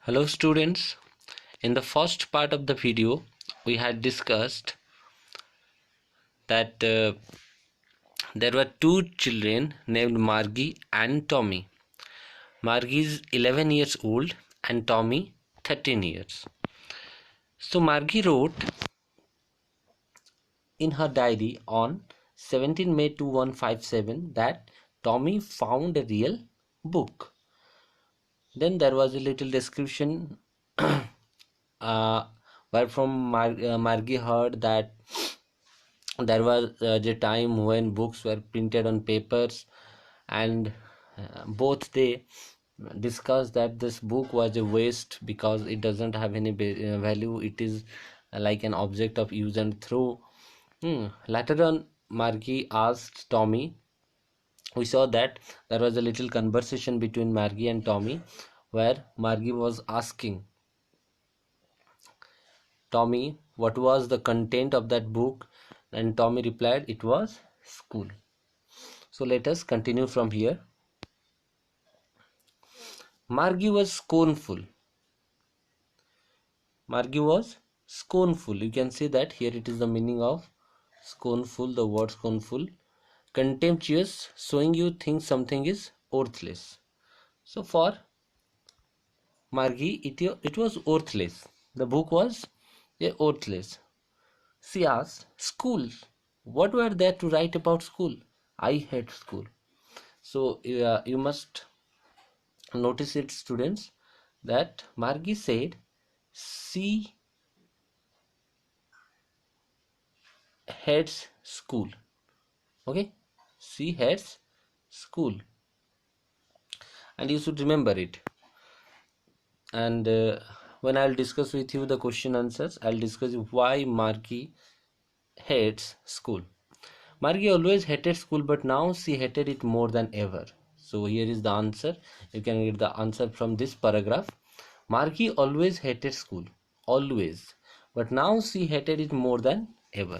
Hello students, in the first part of the video we had discussed that there were two children named Margie and Tommy. Margie is 11 years old and Tommy 13 years. So Margie wrote in her diary on 17 May 2157 that Tommy found a real book. Then there was a little description where from Margie heard that there was the time when books were printed on papers, and both they discussed that this book was a waste because it doesn't have any value. It is like an object of use and throw. Later on, Margie asked Tommy. We saw that there was a little conversation between Margie and Tommy where Margie was asking Tommy what was the content of that book, and Tommy replied it was school. So let us continue from here. Margie was scornful. Margie was scornful. You can see that here it is the meaning of scornful, the word scornful. Contemptuous, showing you think something is worthless. So for Margie, it was worthless. The book was worthless. She asked, school, what were there to write about school? I hate school. So you must notice it, students, that Margie said she hates school. Okay, she hates school, and you should remember it. And when I'll discuss with you the question answers, I'll discuss why Margie hates school. Margie always hated school, but now she hated it more than ever. So here is the answer. You can get the answer from this paragraph. Margie always hated school, always, but now she hated it more than ever.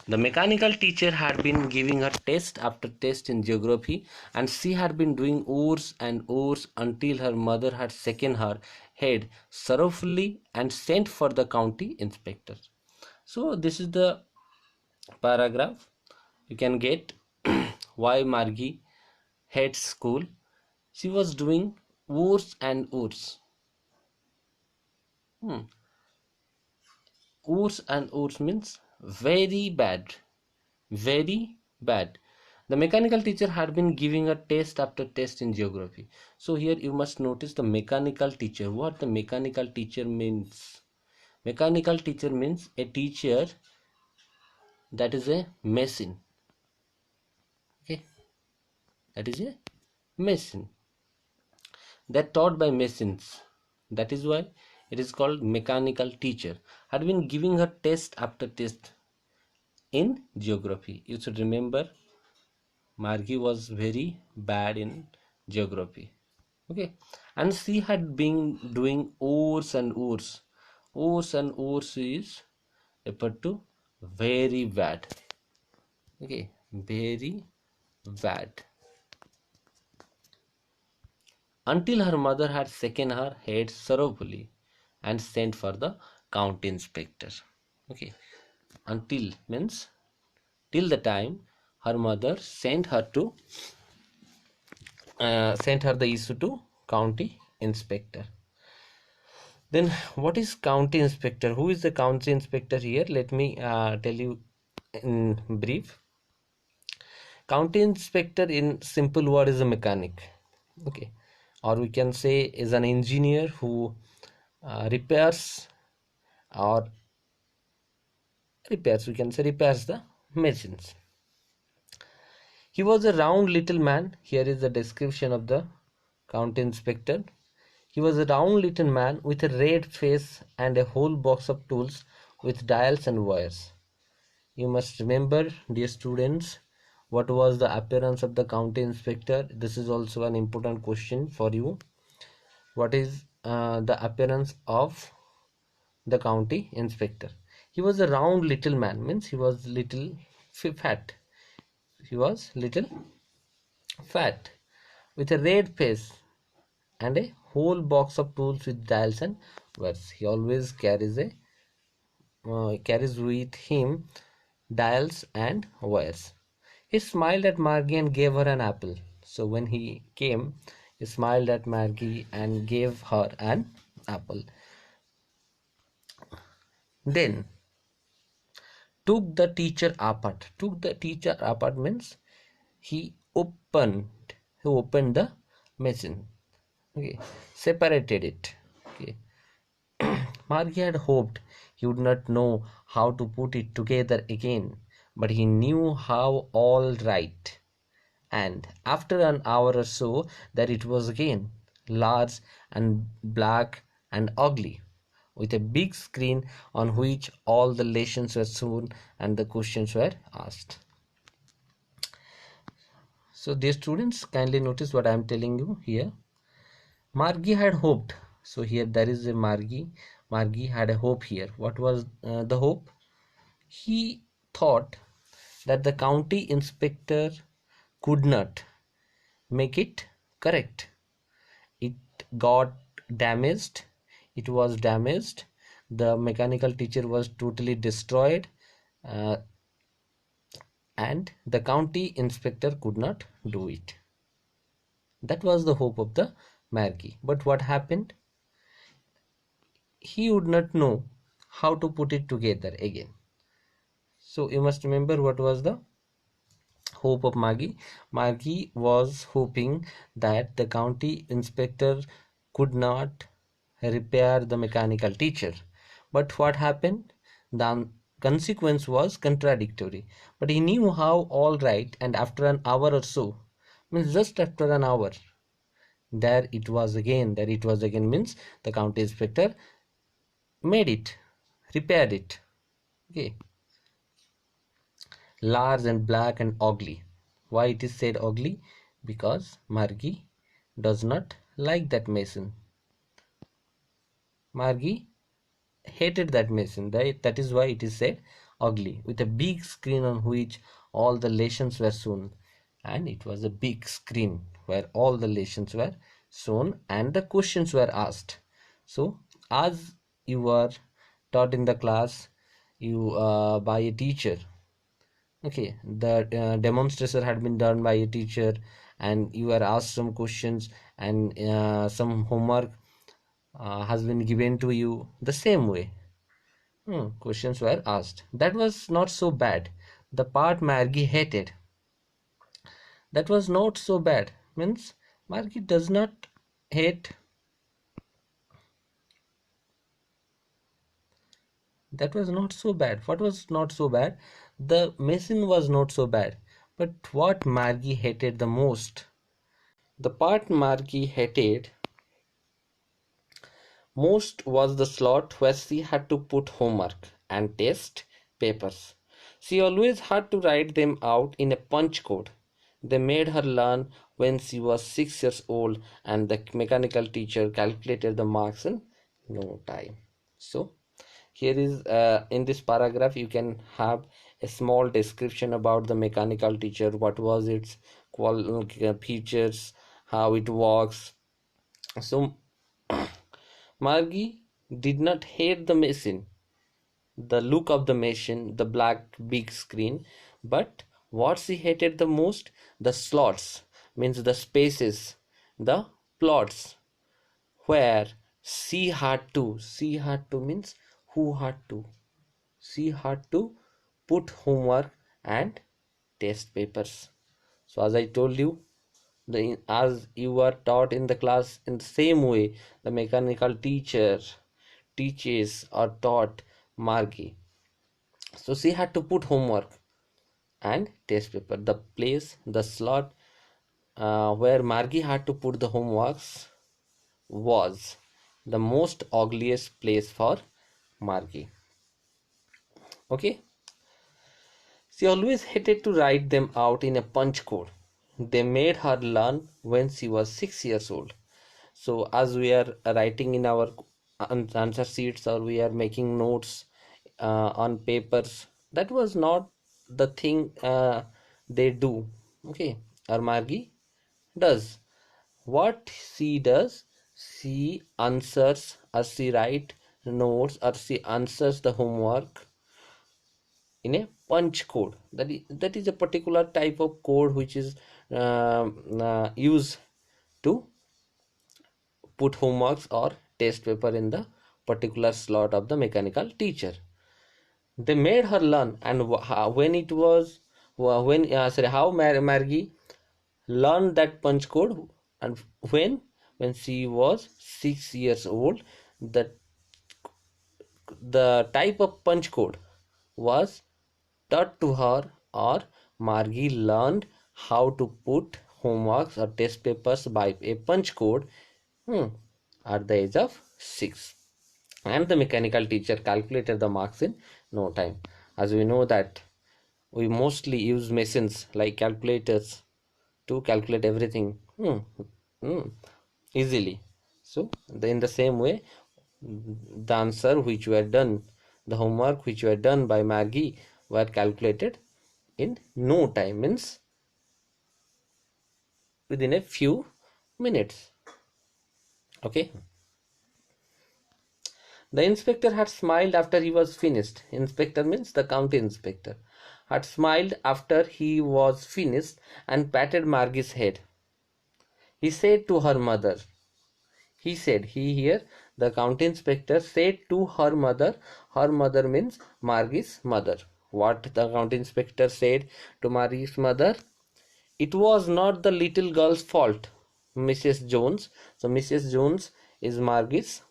The mechanical teacher had been giving her test after test in geography, and she had been doing hours and hours until her mother had shaken her head sorrowfully and sent for the county inspector. So this is the paragraph. You can get why Margie hates school. She was doing hours and hours. Hours and hours means very bad. Very bad. The mechanical teacher had been giving a test after test in geography. So here you must notice the mechanical teacher. What the mechanical teacher means? Mechanical teacher means a teacher that is a machine. Okay, that is a machine that taught by machines. That is why it is called mechanical teacher. Had been giving her test after test in geography. You should remember Margie was very bad in geography. Okay, and she had been doing hours and hours. Hours and hours is referred to very bad. Okay, very bad. Until her mother had shaken her head sorrowfully and sent for the county inspector. Okay, until means till the time her mother sent her the issue to county inspector. Then what is county inspector? Who is the county inspector here? Let me tell you in brief. County inspector in simple word is a mechanic. Okay, or we can say is an engineer who repairs the machines. He was a round little man. Here is the description of the county inspector. He was a round little man with a red face and a whole box of tools with dials and wires. You must remember, dear students, what was the appearance of the county inspector? This is also an important question for you. What is the appearance of the county inspector? He was a round little man, means he was little fat. He was little fat with a red face and a whole box of tools with dials and wires. He always carries with him dials and wires. He smiled at Margie and gave her an apple. So when he came, he smiled at Margie and gave her an apple. Then took the teacher apart means he opened the machine. Okay, separated it. Okay, Margie had hoped he would not know how to put it together again, but he knew how all right. And after an hour or so, there it was again, large and black and ugly, with a big screen on which all the lessons were shown and the questions were asked. So, dear students, kindly notice what I am telling you here. Margie had hoped. So here there is a Margie. Margie had a hope here. What was the hope? He thought that the county inspector could not make it correct. It got damaged. It was damaged. The mechanical teacher was totally destroyed, uh, and the county inspector could not do it. That was the hope of the Margie. But what happened? He would not know how to put it together again. So you must remember what was the hope of Margie. Margie was hoping that the county inspector could not repair the mechanical teacher. But what happened? The consequence was contradictory. But he knew how all right, and after an hour or so, means just after an hour, there it was again. There it was again means the county inspector made it, repaired it. Okay, large and black and ugly. Why it is said ugly? Because Margie does not like that mason. Margie hated that mason. That is why it is said ugly, with a big screen on which all the lessons were shown. And it was a big screen where all the lessons were shown and the questions were asked. So as you were taught in the class, you by a teacher. Okay, the demonstration had been done by a teacher, and you were asked some questions, and some homework has been given to you. The same way, questions were asked. That was not so bad. The part Margie hated, that was not so bad. Means Margie does not hate. That was not so bad. What was not so bad? The machine was not so bad. But what Margie hated the most, the part Margie hated most was the slot where she had to put homework and test papers. She always had to write them out in a punch code. They made her learn when she was 6 years old, and the mechanical teacher calculated the marks in no time. So, here is in this paragraph, you can have a small description about the mechanical teacher. What was its features, how it works. So, Margie did not hate the machine, the look of the machine, the black big screen, but what she hated the most, the slots, means the spaces, the plots, where she had to means who had to, she had to put homework and test papers. So as I told you, as you were taught in the class, in the same way the mechanical teacher teaches or taught Margie. So she had to put homework and test paper. The place, the slot where Margie had to put the homeworks was the most ugliest place for Margie. Okay, she always hated to write them out in a punch code. They made her learn when she was 6 years old. So as we are writing in our answer sheets, or we are making notes on papers, that was not the thing they do. Okay, or Margie does. What she does, She answers or she write notes or she answers the homework in a punch code. That is a particular type of code which is used to put homeworks or test paper in the particular slot of the mechanical teacher. They made her learn, and when it was when sorry how Margie learned that punch code, and when she was 6 years old, that the type of punch code was taught to her, or Margie learned how to put homeworks or test papers by a punch code hmm, at the age of 6. And the mechanical teacher calculated the marks in no time. As we know that we mostly use machines like calculators to calculate everything easily. So in the same way, the answer which were done, the homework which were done by Maggie were calculated in no time, means within a few minutes. Okay. The inspector had smiled after he was finished. Inspector means the county inspector. Had smiled after he was finished and patted Margie's head. He said to her mother, he said, he here, the county inspector said to her mother means Margie's mother. What the county inspector said to Margie's mother? It was not the little girl's fault, Mrs. Jones. So Mrs. Jones is Margie's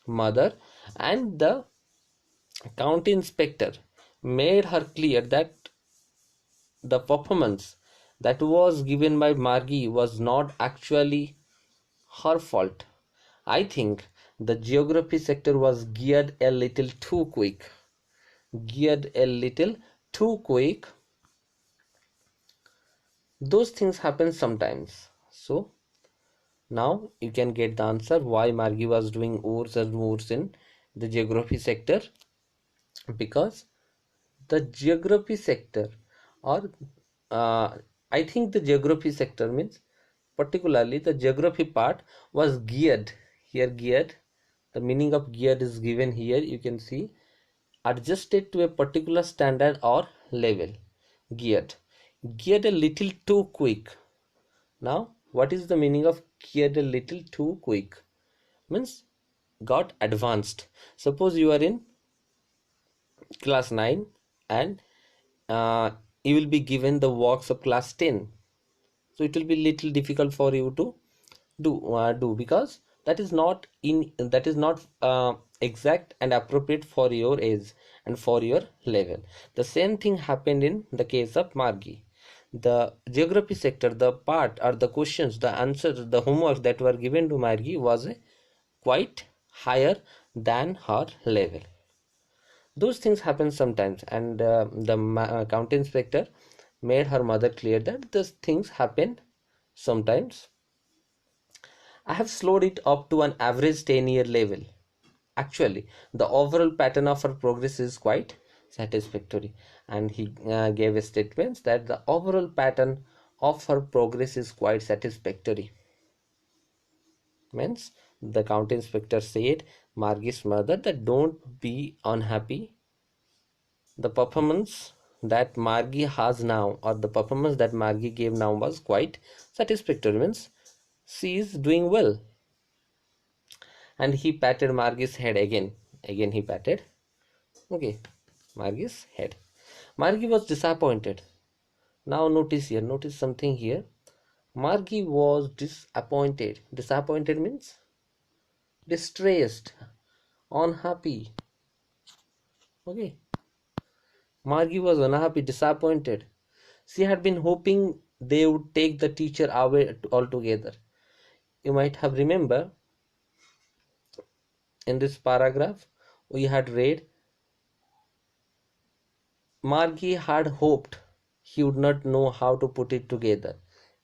mother, and the county inspector made her clear that the performance that was given by Margie was not actually her fault. I think the geography sector was geared a little too quick. Geared a little too quick. Those things happen sometimes. So now you can get the answer why Margie was doing worse and worse in the geography sector, because the geography sector, or I think the geography sector means particularly the geography part was geared. Here geared, the meaning of geared is given here, you can see, adjusted to a particular standard or level. Geared, geared a little too quick. Now what is the meaning of geared a little too quick? Means got advanced. Suppose you are in class 9 and you will be given the works of class 10, so it will be little difficult for you to do because that is not exact and appropriate for your age and for your level. The same thing happened in the case of Margie. The geography sector, the part or the questions, the answers, the homework that were given to Margie was quite higher than her level. Those things happen sometimes, and the county inspector made her mother clear that these things happen sometimes. I have slowed it up to an average 10-year level. Actually, the overall pattern of her progress is quite satisfactory. And he gave a statement that the overall pattern of her progress is quite satisfactory. Means the county inspector said Margie's mother that don't be unhappy. The performance that Margie has now, or the performance that Margie gave now, was quite satisfactory. Means she is doing well. And he patted Margie's head again. Again he patted. Okay, Margie's head. Margie was disappointed. Now notice here. Notice something here. Margie was disappointed. Disappointed means distressed, unhappy. Okay. Margie was unhappy, disappointed. She had been hoping they would take the teacher away altogether. You might have remember in this paragraph we had read Margie had hoped he would not know how to put it together.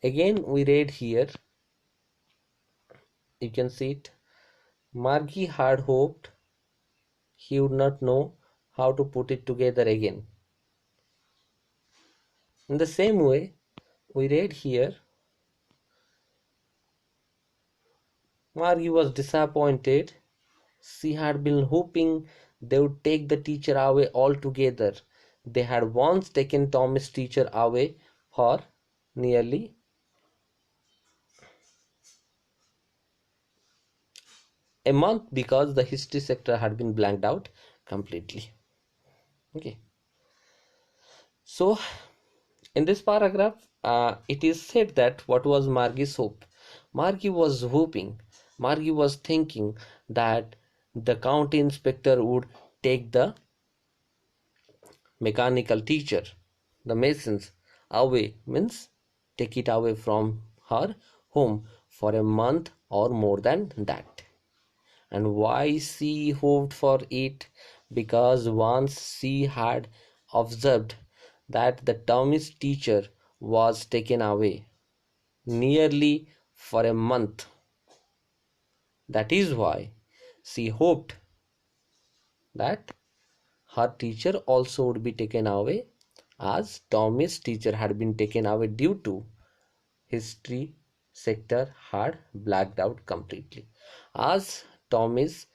Again we read here, you can see it. Margie had hoped he would not know how to put it together again. In the same way, we read here Margie was disappointed. She had been hoping they would take the teacher away altogether. They had once taken Tommy's teacher away for nearly a month because the history sector had been blanked out completely. Okay, so in this paragraph, it is said that what was Margie's hope? Margie was hoping, Margie was thinking that the county inspector would take the mechanical teacher, the masons, away, means take it away from her home for a month or more than that. And why she hoped for it? Because once she had observed that the Tommy's teacher was taken away nearly for a month. That is why she hoped that her teacher also would be taken away, as Tommy's teacher had been taken away due to history sector had blacked out completely. As Tommy's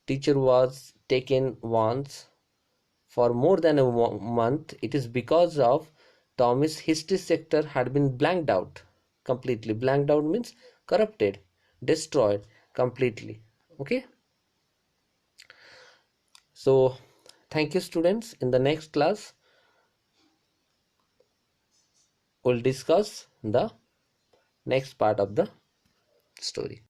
teacher was taken once for more than a month, it is because of Tommy's history sector had been blanked out completely. Blanked out means corrupted, destroyed completely. Okay, so thank you, students. In the next class, we'll discuss the next part of the story.